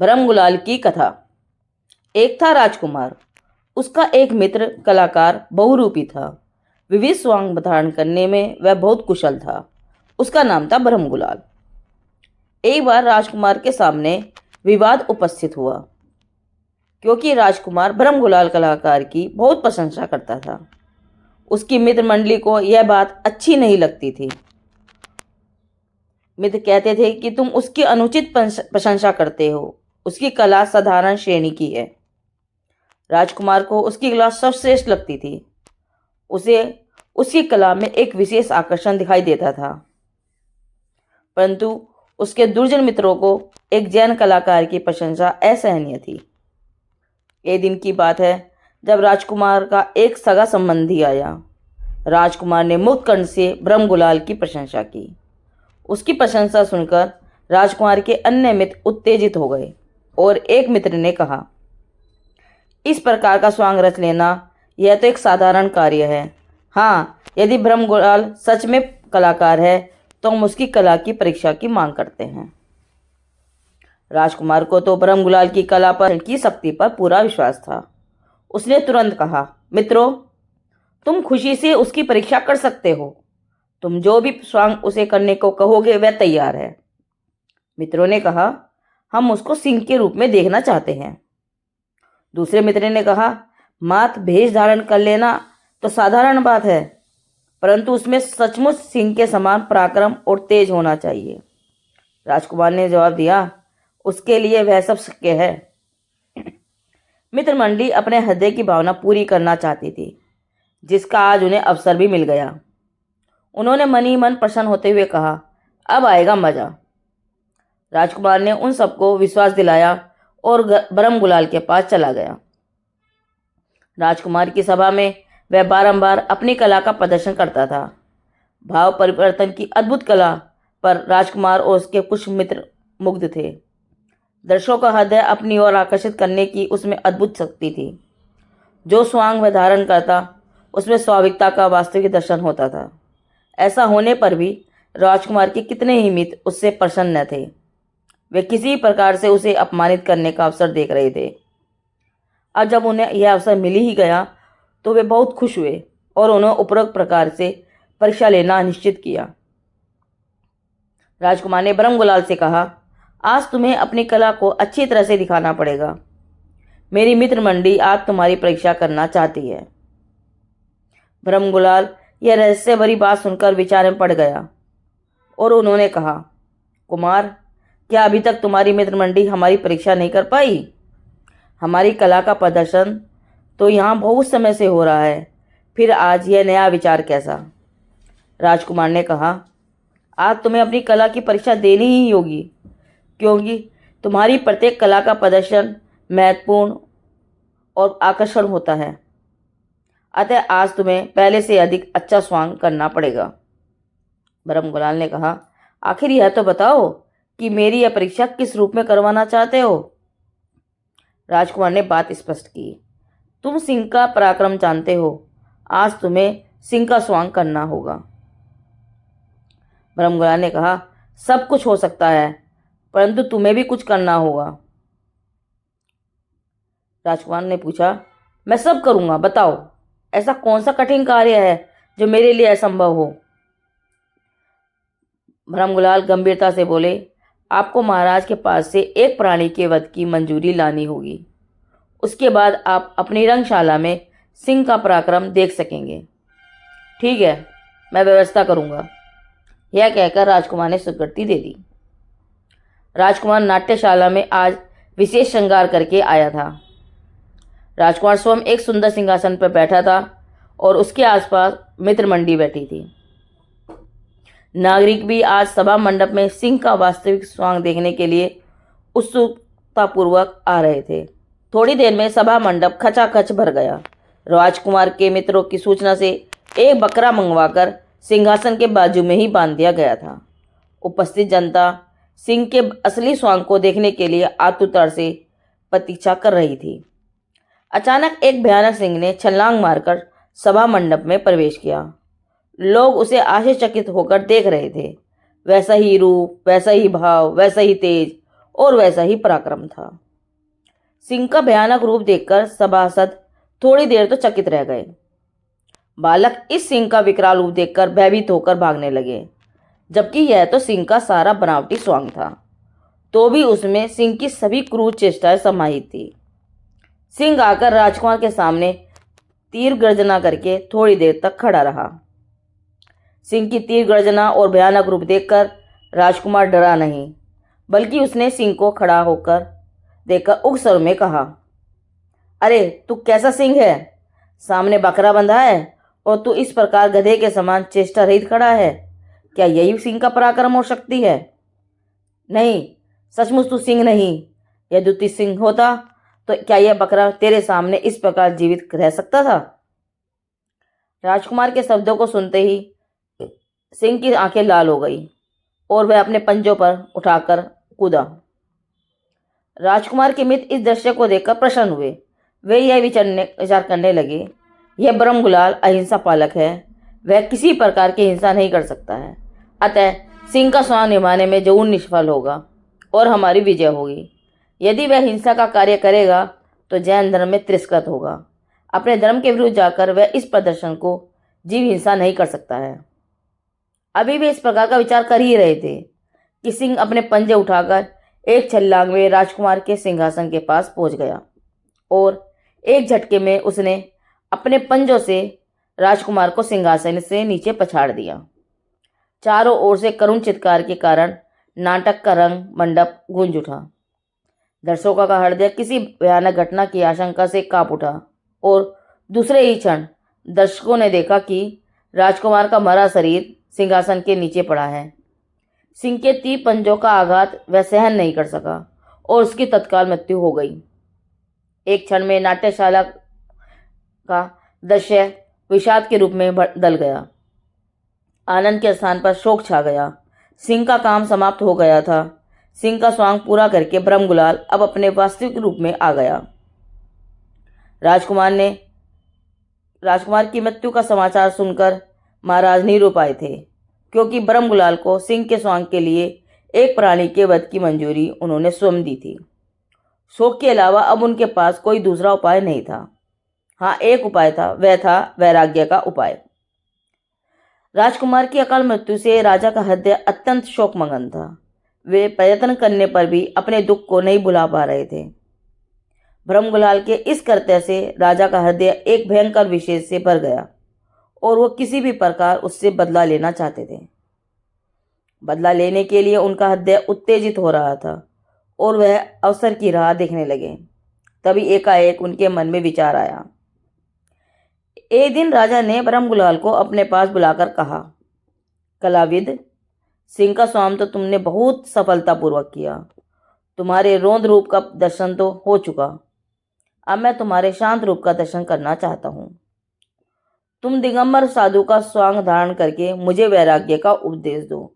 भरम गुलाल की कथा। एक था राजकुमार। उसका एक मित्र कलाकार बहुरूपी था। विविध स्वांग धारण करने में वह बहुत कुशल था। उसका नाम था भरम गुलाल। एक बार राजकुमार के सामने विवाद उपस्थित हुआ, क्योंकि राजकुमार भरम गुलाल कलाकार की बहुत प्रशंसा करता था। उसकी मित्र मंडली को यह बात अच्छी नहीं लगती थी। मित्र कहते थे कि तुम उसकी अनुचित प्रशंसा करते हो। उसकी कला साधारण श्रेणी की है। राजकुमार को उसकी कला सर्वश्रेष्ठ लगती थी। उसे उसकी कला में एक विशेष आकर्षण दिखाई देता था। परंतु उसके दुर्जन मित्रों को एक जैन कलाकार की प्रशंसा असहनीय थी। एक दिन की बात है, जब राजकुमार का एक सगा संबंधी आया। राजकुमार ने मुक्त कंठ से भरम गुलाल की प्रशंसा की। उसकी प्रशंसा सुनकर राजकुमार के अन्य मित्र उत्तेजित हो गए और एक मित्र ने कहा, इस प्रकार का स्वांग रच लेना यह तो एक साधारण कार्य है। हाँ, यदि भरम गुलाल सच में कलाकार है तो हम उसकी कला की परीक्षा की मांग करते हैं। राजकुमार को तो भरम गुलाल की कला पर की शक्ति पर पूरा विश्वास था। उसने तुरंत कहा, मित्रों, तुम खुशी से उसकी परीक्षा कर सकते हो। तुम जो भी स्वांग उसे करने को कहोगे वह तैयार है। मित्रों ने कहा, हम उसको सिंह के रूप में देखना चाहते हैं। दूसरे मित्र ने कहा, मात भेष धारण कर लेना तो साधारण बात है, परंतु उसमें सचमुच सिंह के समान पराक्रम और तेज होना चाहिए। राजकुमार ने जवाब दिया, उसके लिए वह सब शक्य है। मित्र मंडली अपने हृदय की भावना पूरी करना चाहती थी, जिसका आज उन्हें अवसर भी मिल गया। उन्होंने मन ही मन प्रसन्न होते हुए कहा, अब आएगा मजा। राजकुमार ने उन सबको विश्वास दिलाया और भरम गुलाल के पास चला गया। राजकुमार की सभा में वह बारंबार अपनी कला का प्रदर्शन करता था। भाव परिवर्तन की अद्भुत कला पर राजकुमार और उसके कुछ मित्र मुग्ध थे। दर्शकों का हृदय अपनी ओर आकर्षित करने की उसमें अद्भुत शक्ति थी। जो स्वांग वह धारण करता उसमें स्वाभाविकता का वास्तविक दर्शन होता था। ऐसा होने पर भी राजकुमार के कितने ही मित्र उससे प्रसन्न न थे। वे किसी प्रकार से उसे अपमानित करने का अवसर देख रहे थे। अब जब उन्हें यह अवसर मिल ही गया तो वे बहुत खुश हुए और उन्होंने उपरोक्त प्रकार से परीक्षा लेना निश्चित किया। राजकुमार ने भरम गुलाल से कहा, आज तुम्हें अपनी कला को अच्छी तरह से दिखाना पड़ेगा। मेरी मित्र मंडली आज तुम्हारी परीक्षा करना चाहती है। भरम गुलाल यह रहस्य भरी बात सुनकर विचार में पड़ गया और उन्होंने कहा, कुमार, क्या अभी तक तुम्हारी मित्र मंडली हमारी परीक्षा नहीं कर पाई? हमारी कला का प्रदर्शन तो यहाँ बहुत समय से हो रहा है, फिर आज यह नया विचार कैसा? राजकुमार ने कहा, आज तुम्हें अपनी कला की परीक्षा देनी ही होगी, क्योंकि तुम्हारी प्रत्येक कला का प्रदर्शन महत्वपूर्ण और आकर्षण होता है। अतः आज तुम्हें पहले से अधिक अच्छा स्वांग करना पड़ेगा। भरम गुलाल ने कहा, आखिर यह तो बताओ कि मेरी यह परीक्षा किस रूप में करवाना चाहते हो? राजकुमार ने बात स्पष्ट की, तुम सिंह का पराक्रम जानते हो, आज तुम्हें सिंह का स्वांग करना होगा। भरम गुलाल ने कहा, सब कुछ हो सकता है, परंतु तुम्हें भी कुछ करना होगा। राजकुमार ने पूछा, मैं सब करूंगा, बताओ ऐसा कौन सा कठिन कार्य है जो मेरे लिए असंभव हो? भरम गुलाल गंभीरता से बोले, आपको महाराज के पास से एक प्राणी के वध की मंजूरी लानी होगी। उसके बाद आप अपनी रंगशाला में सिंह का पराक्रम देख सकेंगे। ठीक है, मैं व्यवस्था करूंगा। यह कहकर राजकुमार ने स्वीकृति दे दी। राजकुमार नाट्यशाला में आज विशेष श्रृंगार करके आया था। राजकुमार स्वयं एक सुंदर सिंहासन पर बैठा था और उसके आसपास मित्र मंडली बैठी थी। नागरिक भी आज सभा मंडप में सिंह का वास्तविक स्वांग देखने के लिए उत्सुकतापूर्वक आ रहे थे। थोड़ी देर में सभा मंडप खचाखच भर गया। राजकुमार के मित्रों की सूचना से एक बकरा मंगवाकर सिंहासन के बाजू में ही बांध दिया गया था। उपस्थित जनता सिंह के असली स्वांग को देखने के लिए आतुरता से प्रतीक्षा कर रही थी। अचानक एक भयानक सिंह ने छलांग मारकर सभा मंडप में प्रवेश किया। लोग उसे आश्चर्यचकित होकर देख रहे थे। वैसा ही रूप, वैसा ही भाव, वैसा ही तेज और वैसा ही पराक्रम था। सिंह का भयानक रूप देखकर सभासद थोड़ी देर तो चकित रह गए। बालक इस सिंह का विकराल रूप देखकर भयभीत होकर भागने लगे, जबकि यह तो सिंह का सारा बनावटी स्वांग था। तो भी उसमें सिंह की सभी क्रूर चेष्टाएं समाहित थी। सिंह आकर राजकुमार के सामने तीर गर्जना करके थोड़ी देर तक खड़ा रहा। सिंह की तीर गर्जना और भयानक रूप देखकर राजकुमार डरा नहीं, बल्कि उसने सिंह को खड़ा होकर देखकर उग्र स्वर में कहा, अरे तू कैसा सिंह है? सामने बकरा बंधा है और तू इस प्रकार गधे के समान चेष्टा रहित खड़ा है। क्या यही सिंह का पराक्रम और शक्ति है? नहीं, सचमुच तू सिंह नहीं। यदि तू सिंह होता तो क्या यह बकरा तेरे सामने इस प्रकार जीवित रह सकता था? राजकुमार के शब्दों को सुनते ही सिंह की आंखें लाल हो गई और वह अपने पंजों पर उठाकर कूदा। राजकुमार के मित्र इस दृश्य को देखकर प्रसन्न हुए। वे यह विचार करने लगे, यह ब्रह्मगुलाल अहिंसा पालक है, वह किसी प्रकार की हिंसा नहीं कर सकता है। अतः सिंह का स्वांग निभाने में जरूर निष्फल होगा और हमारी विजय होगी। यदि वह हिंसा का कार्य करेगा तो जैन धर्म में तिरस्कृत होगा। अपने धर्म के विरुद्ध जाकर वह इस प्रदर्शन को जीव हिंसा नहीं कर सकता है। अभी वे इस प्रकार का विचार कर ही रहे थे कि सिंह अपने पंजे उठाकर एक छलांग में राजकुमार के सिंहासन के पास पहुंच गया और एक झटके में उसने अपने पंजों से राजकुमार को सिंहासन से नीचे पछाड़ दिया। चारों ओर से करुण चित्कार के कारण नाटक का रंग मंडप गूंज उठा। दर्शकों का हृदय किसी भयानक घटना की आशंका से कांप उठा और दूसरे ही क्षण दर्शकों ने देखा कि राजकुमार का मरा शरीर सिंहासन के नीचे पड़ा है। सिंह के तीर पंजों का आघात वह सहन नहीं कर सका और उसकी तत्काल मृत्यु हो गई। एक क्षण में नाट्यशाला का दृश्य विषाद के रूप में बदल गया। आनंद के स्थान पर शोक छा गया। सिंह का काम समाप्त हो गया था। सिंह का स्वांग पूरा करके ब्रह्मगुलाल अब अपने वास्तविक रूप में आ गया। राजकुमार की मृत्यु का समाचार सुनकर महाराज निरुपाय थे, क्योंकि ब्रह्मगुलाल को सिंह के स्वांग के लिए एक प्राणी के वध की मंजूरी उन्होंने स्वयं दी थी। शोक के अलावा अब उनके पास कोई दूसरा उपाय नहीं था। हाँ, एक उपाय था, वह था वैराग्य का उपाय। राजकुमार की अकाल मृत्यु से राजा का हृदय अत्यंत शोकमग्न था। वे प्रयत्न करने पर भी अपने दुख को नहीं भुला पा रहे थे। ब्रह्मगुलाल के इस कृत्य से राजा का हृदय एक भयंकर विषेद से भर गया और वो किसी भी प्रकार उससे बदला लेना चाहते थे। बदला लेने के लिए उनका हृदय उत्तेजित हो रहा था और वह अवसर की राह देखने लगे। तभी एकाएक उनके मन में विचार आया। एक दिन राजा ने ब्रह्मगुलाल को अपने पास बुलाकर कहा, कलाविद, सिंह का स्वांग तो तुमने बहुत सफलतापूर्वक किया। तुम्हारे रौद्र रूप का दर्शन तो हो चुका। अब मैं तुम्हारे शांत रूप का दर्शन करना चाहता हूँ। तुम दिगंबर साधु का स्वांग धारण करके मुझे वैराग्य का उपदेश दो,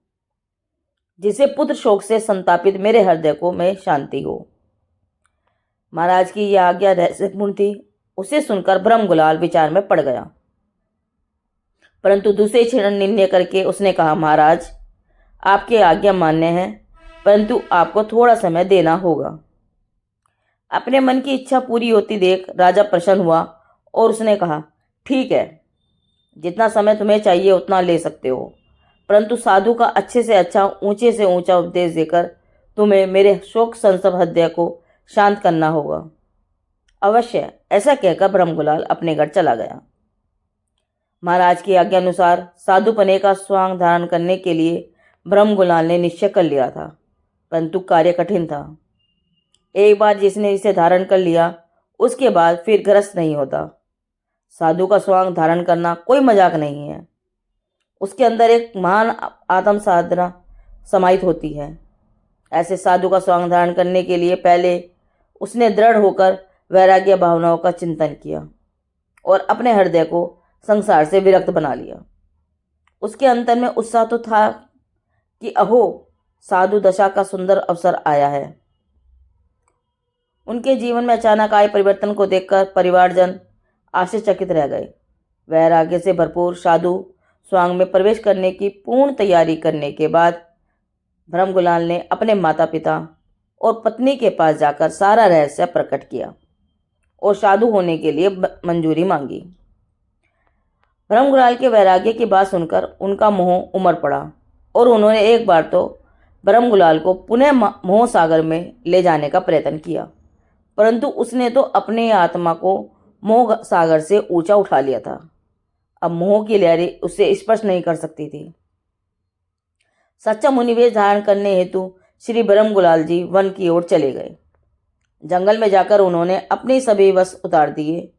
जिसे पुत्र शोक से संतापित मेरे हृदय को में शांति हो। महाराज की यह आज्ञा रहस्यपूर्ण थी। उसे सुनकर ब्रह्मगुलाल विचार में पड़ गया, परंतु दूसरे क्षण निर्णय करके उसने कहा, महाराज, आपकी आज्ञा मान्य है, परंतु आपको थोड़ा समय देना होगा। अपने मन की इच्छा पूरी होती देख राजा प्रसन्न हुआ और उसने कहा, ठीक है, जितना समय तुम्हें चाहिए उतना ले सकते हो, परंतु साधु का अच्छे से अच्छा, ऊंचे से ऊंचा उपदेश देकर तुम्हें मेरे शोक संसप्त हृदय को शांत करना होगा। अवश्य, ऐसा कहकर ब्रह्मगुलाल अपने घर चला गया। महाराज की आज्ञा अनुसार साधुपने का स्वांग धारण करने के लिए ब्रह्मगुलाल ने निश्चय कर लिया था, परंतु कार्य कठिन था। एक बार जिसने इसे धारण कर लिया, उसके बाद फिर ग्रस्त नहीं होता। साधु का स्वांग धारण करना कोई मजाक नहीं है। उसके अंदर एक महान आत्म साधना समाहित होती है। ऐसे साधु का स्वांग धारण करने के लिए पहले उसने दृढ़ होकर वैराग्य भावनाओं का चिंतन किया और अपने हृदय को संसार से विरक्त बना लिया। उसके अंतर में उत्साह तो था कि अहो, साधु दशा का सुंदर अवसर आया है। उनके जीवन में अचानक आए परिवर्तन को देखकर परिवारजन आश्चर्यचकित रह गए। वैराग्य से भरपूर साधु स्वांग में प्रवेश करने की पूर्ण तैयारी करने के बाद ब्रह्मगुलाल ने अपने माता पिता और पत्नी के पास जाकर सारा रहस्य प्रकट किया और साधु होने के लिए मंजूरी मांगी। ब्रह्मगुलाल के वैराग्य की बात सुनकर उनका मोह उमड़ पड़ा और उन्होंने एक बार तो ब्रह्मगुलाल को पुनः मोह सागर में ले जाने का प्रयत्न किया, परंतु उसने तो अपने आत्मा को मोह सागर से ऊंचा उठा लिया था। अब मोह की लहरें उसे स्पर्श नहीं कर सकती थी। सच्चा मुनिवेश धारण करने हेतु श्री ब्रह्मगुलाल जी वन की ओर चले गए। जंगल में जाकर उन्होंने अपने सभी वश उतार दिए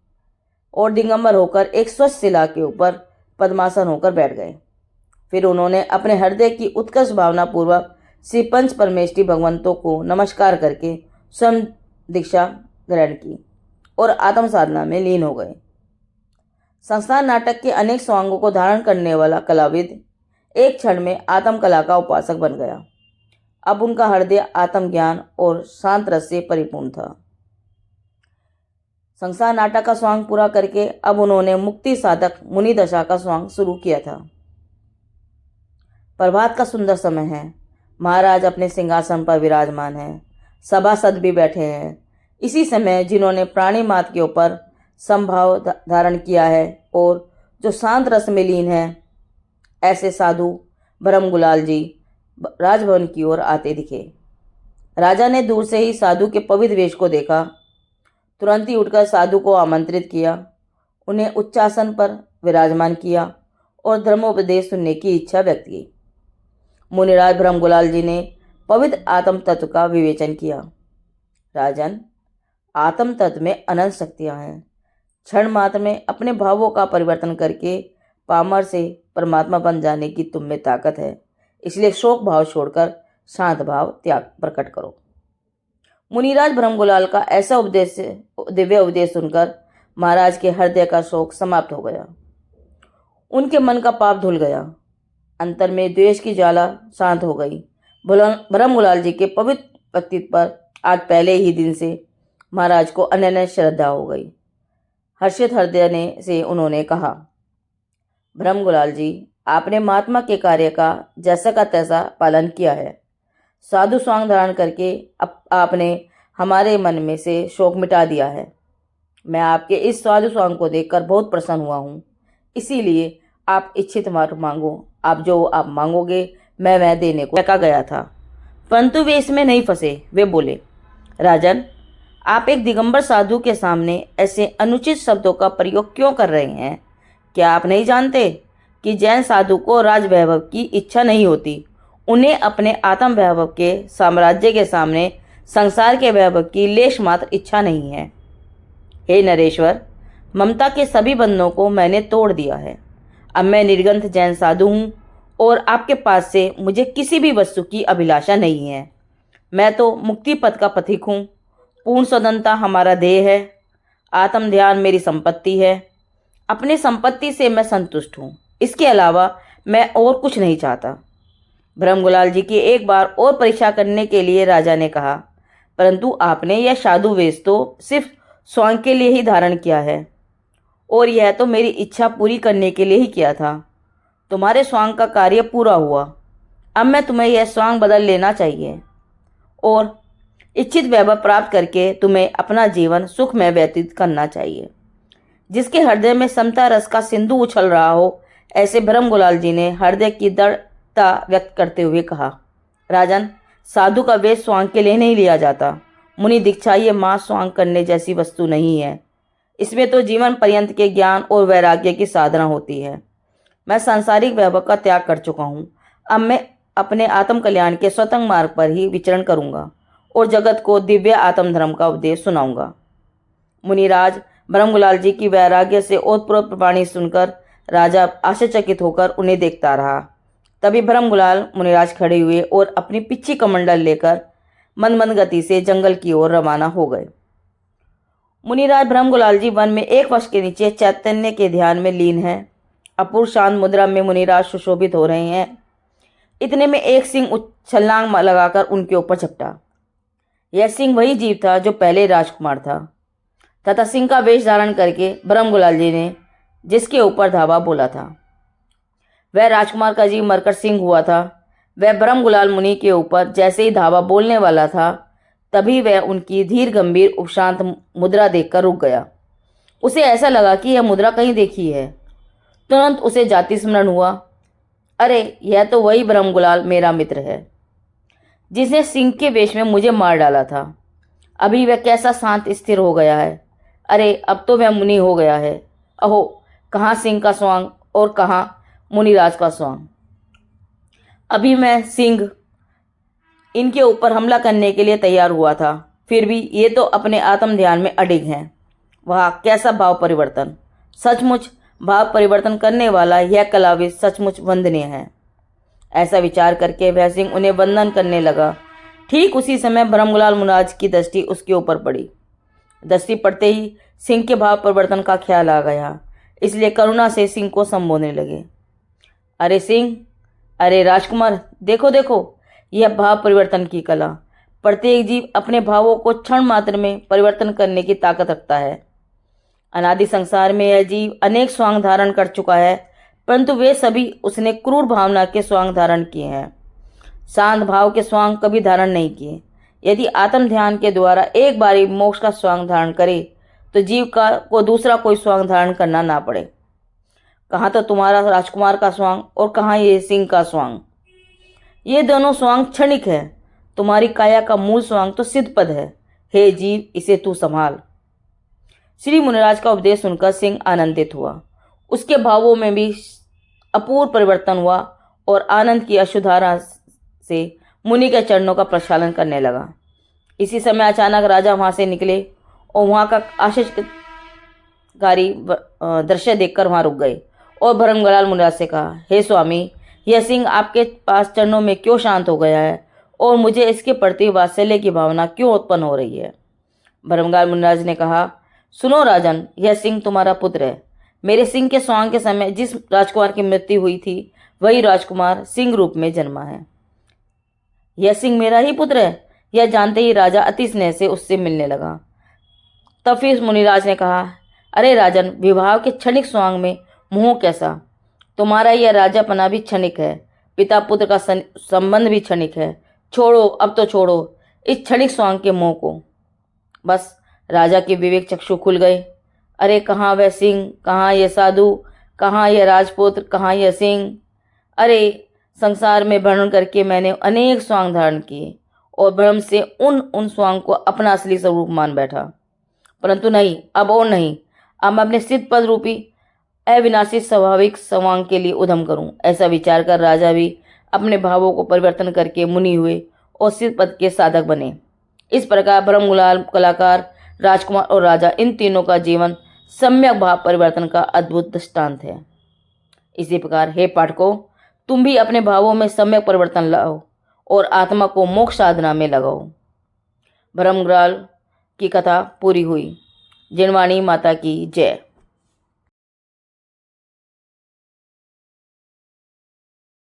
और दिगंबर होकर एक स्वच्छ शिला के ऊपर पद्मासन होकर बैठ गए। फिर उन्होंने अपने हृदय की उत्कर्ष भावना पूर्वक श्री पंच परमेष्ठी भगवंतों को नमस्कार करके स्वयं दीक्षा ग्रहण की और आत्म साधना में लीन हो गए। संसार नाटक के अनेक स्वांगों को धारण करने वाला कलाविद एक क्षण में आत्म कला का उपासक बन गया। अब उनका हृदय आत्मज्ञान और शांत रस से परिपूर्ण था। संसार नाटक का स्वांग पूरा करके अब उन्होंने मुक्ति साधक मुनि दशा का स्वांग शुरू किया था। प्रभात का सुंदर समय है। महाराज अपने सिंहासन पर विराजमान हैं। सभासद भी बैठे हैं। इसी समय जिन्होंने प्राणी मात्र के ऊपर संभाव धारण किया है और जो शांत रस में लीन है, ऐसे साधु ब्रह्मगुलाल जी राजभवन की ओर आते दिखे। राजा ने दूर से ही साधु के पवित्र वेश को देखा। तुरंत ही उठकर साधु को आमंत्रित किया, उन्हें उच्चासन पर विराजमान किया और धर्मोपदेश सुनने की इच्छा व्यक्त की। मुनिराज ब्रह्मगुलाल जी ने पवित्र आत्म तत्व का विवेचन किया। राजन, आत्म तत्व में अनंत शक्तियां हैं। क्षण मात्र में अपने भावों का परिवर्तन करके पामर से परमात्मा बन जाने की तुम में ताकत है। इसलिए शोक भाव छोड़कर शांत भाव त्याग प्रकट करो। मुनिराज ब्रह्मगुलाल का ऐसा दिव्य उपदेश सुनकर महाराज के हृदय का शोक समाप्त हो गया। उनके मन का पाप धुल गया। अंतर में द्वेष की ज्वाला शांत हो गई। ब्रह्मगुलाल जी के पवित्र व्यक्तित्व पर आज पहले ही दिन से महाराज को अनन्य श्रद्धा हो गई। हर्षित हृदय से उन्होंने कहा, ब्रह्मगुलाल जी, आपने महात्मा के कार्य का जैसा का तैसा पालन किया है। साधु स्वांग धारण करके आपने हमारे मन में से शोक मिटा दिया है। मैं आपके इस साधु स्वांग को देखकर बहुत प्रसन्न हुआ हूँ। इसीलिए आप इच्छित वर मांगो। आप जो आप मांगोगे मैं वह देने को कहा गया था। परंतु वे इसमें नहीं फंसे। वे बोले, राजन, आप एक दिगंबर साधु के सामने ऐसे अनुचित शब्दों का प्रयोग क्यों कर रहे हैं? क्या आप नहीं जानते कि जैन साधु को राज वैभव की इच्छा नहीं होती? उन्हें अपने आत्म वैभव के साम्राज्य के सामने संसार के वैभव की लेश मात्र इच्छा नहीं है। हे नरेश्वर, ममता के सभी बंधनों को मैंने तोड़ दिया है। अब मैं निर्ग्रंथ जैन साधु हूँ और आपके पास से मुझे किसी भी वस्तु की अभिलाषा नहीं है। मैं तो मुक्ति पथ का पथिक हूँ। पूर्ण स्वतंत्रता हमारा ध्येय है। आत्म ध्यान मेरी संपत्ति है। अपनी संपत्ति से मैं संतुष्ट हूँ। इसके अलावा मैं और कुछ नहीं चाहता। ब्रह्मगुलाल जी की एक बार और परीक्षा करने के लिए राजा ने कहा, परंतु आपने यह साधु वेश तो सिर्फ स्वांग के लिए ही धारण किया है और यह तो मेरी इच्छा पूरी करने के लिए ही किया था। तुम्हारे स्वांग का कार्य पूरा हुआ। अब मैं तुम्हें यह स्वांग बदल लेना चाहिए और इच्छित वैभव प्राप्त करके तुम्हें अपना जीवन सुख में व्यतीत करना चाहिए। जिसके हृदय में समता रस का सिंधु उछल रहा हो, ऐसे ब्रह्मगुलाल जी ने हृदय की दृढ़ता व्यक्त करते हुए कहा, राजन, साधु का वेश स्वांग के लिए नहीं लिया जाता। मुनि दीक्षा ये मां स्वांग करने जैसी वस्तु नहीं है। इसमें तो जीवन पर्यंत के ज्ञान और वैराग्य की साधना होती है। मैं सांसारिक वैभव का त्याग कर चुका हूँ। अब मैं अपने आत्म कल्याण के स्वतंत्र मार्ग पर ही विचरण करूँगा और जगत को दिव्य आत्म धर्म का उपदेश सुनाऊंगा। मुनिराज ब्रह्मगुलाल जी की वैराग्य से ओतप्रोत वाणी सुनकर राजा आश्चर्यचकित होकर उन्हें देखता रहा। तभी ब्रह्मगुलाल मुनिराज खड़े हुए और अपनी पिच्ची कमंडल लेकर मंद मंद गति से जंगल की ओर रवाना हो गए। मुनिराज ब्रह्मगुलाल जी वन में एक वर्ष के नीचे चैतन्य के ध्यान में लीन हैं। अपूर्व शांत मुद्रा में मुनिराज सुशोभित हो रहे हैं। इतने में एक सिंह छलांग लगाकर उनके ऊपर झपटा। यह सिंह वही जीव था जो पहले राजकुमार था तथा सिंह का वेश धारण करके ब्रह्मगुलाल जी ने जिसके ऊपर धावा बोला था, वह राजकुमार का जीव मरकर सिंह हुआ था। वह ब्रह्मगुलाल मुनि के ऊपर जैसे ही धावा बोलने वाला था, तभी वह उनकी धीर गंभीर उपशांत मुद्रा देखकर रुक गया। उसे ऐसा लगा कि यह मुद्रा कहीं देखी है। तुरंत उसे जाति स्मरण हुआ। अरे, यह तो वही ब्रह्मगुलाल मेरा मित्र है जिसने सिंह के वेश में मुझे मार डाला था। अभी वह कैसा शांत स्थिर हो गया है। अरे, अब तो वह मुनि हो गया है। अहो, कहाँ सिंह का स्वांग और कहाँ मुनिराज का स्वांग। अभी मैं सिंह इनके ऊपर हमला करने के लिए तैयार हुआ था, फिर भी ये तो अपने आत्म ध्यान में अडिग हैं। वाह, कैसा भाव परिवर्तन! सचमुच भाव परिवर्तन करने वाला यह कलाविद सचमुच वंदनीय है। ऐसा विचार करके वह सिंह उन्हें वंदन करने लगा। ठीक उसी समय ब्रह्मगुलाल मुनिराज की दृष्टि उसके ऊपर पड़ी। दृष्टि पड़ते ही सिंह के भाव परिवर्तन का ख्याल आ गया, इसलिए करुणा से सिंह को संबोधने लगे। अरे सिंह, अरे राजकुमार, देखो देखो, यह भाव परिवर्तन की कला। प्रत्येक जीव अपने भावों को क्षण मात्र में परिवर्तन करने की ताकत रखता है। अनादि संसार में यह जीव अनेक स्वांग धारण कर चुका है, परंतु वे सभी उसने क्रूर भावना के स्वांग धारण किए हैं। शांत भाव के स्वांग कभी धारण नहीं किए। यदि आत्म ध्यान के द्वारा एक बारी मोक्ष का स्वांग धारण करे तो जीव को दूसरा कोई स्वांग धारण करना ना पड़े। कहाँ तो तुम्हारा राजकुमार का स्वांग और कहाँ ये सिंह का स्वांग। ये दोनों स्वांग क्षणिक है। तुम्हारी काया का मूल स्वांग तो सिद्ध पद है। हे जीव, इसे तू संभाल। श्री मुनिराज का उपदेश सुनकर सिंह आनंदित हुआ। उसके भावों में भी अपूर्व परिवर्तन हुआ और आनंद की अश्रुधारा से मुनि के चरणों का प्रक्षालन करने लगा। इसी समय अचानक राजा वहां से निकले और वहां का आश्चर्यकारी दृश्य देखकर वहां रुक गए और ब्रह्मगुलाल मुनिराज से कहा, हे स्वामी, यह सिंह आपके पास चरणों में क्यों शांत हो गया है और मुझे इसके प्रति वात्सल्य की भावना क्यों उत्पन्न हो रही है। ब्रह्मगुलाल मुनिराज ने कहा, सुनो राजन, यह सिंह तुम्हारा पुत्र है। मेरे सिंह के स्वांग के समय जिस राजकुमार की मृत्यु हुई थी, वही राजकुमार सिंह रूप में जन्मा है। यह सिंह मेरा ही पुत्र है। यह जानते ही राजा अति स्नेह से उससे मिलने लगा। तब फिर मुनिराज ने कहा, अरे राजन, विवाह के क्षणिक स्वांग में मोह कैसा। तुम्हारा यह राजापना भी क्षणिक है, पिता पुत्र का संबंध भी क्षणिक है। छोड़ो, अब तो छोड़ो इस क्षणिक स्वांग के मोह को। बस राजा के विवेक चक्षु खुल गए। अरे, कहाँ वह सिंह, कहाँ यह साधु, कहाँ यह राजपुत्र, कहाँ यह सिंह। अरे, संसार में भ्रमण करके मैंने अनेक स्वांग धारण किए और भ्रम से उन स्वांग को अपना असली स्वरूप मान बैठा, परंतु नहीं, अब और नहीं। अब मैं अपने सिद्ध पद रूपी अविनाशी स्वाभाविक स्वांग के लिए उद्यम करूं। ऐसा विचार कर राजा भी अपने भावों को परिवर्तन करके मुनि हुए और सिद्ध पद के साधक बने। इस प्रकार ब्रह्मगुलाल, कलाकार, राजकुमार और राजा, इन तीनों का जीवन सम्यक भाव परिवर्तन का अद्भुत दृष्टांत है। इसी प्रकार हे पाठकों, तुम भी अपने भावों में सम्यक परिवर्तन लाओ और आत्मा को मोक्ष साधना में लगाओ। ब्रह्मगुलाल की कथा पूरी हुई। जिनवाणी माता की जय।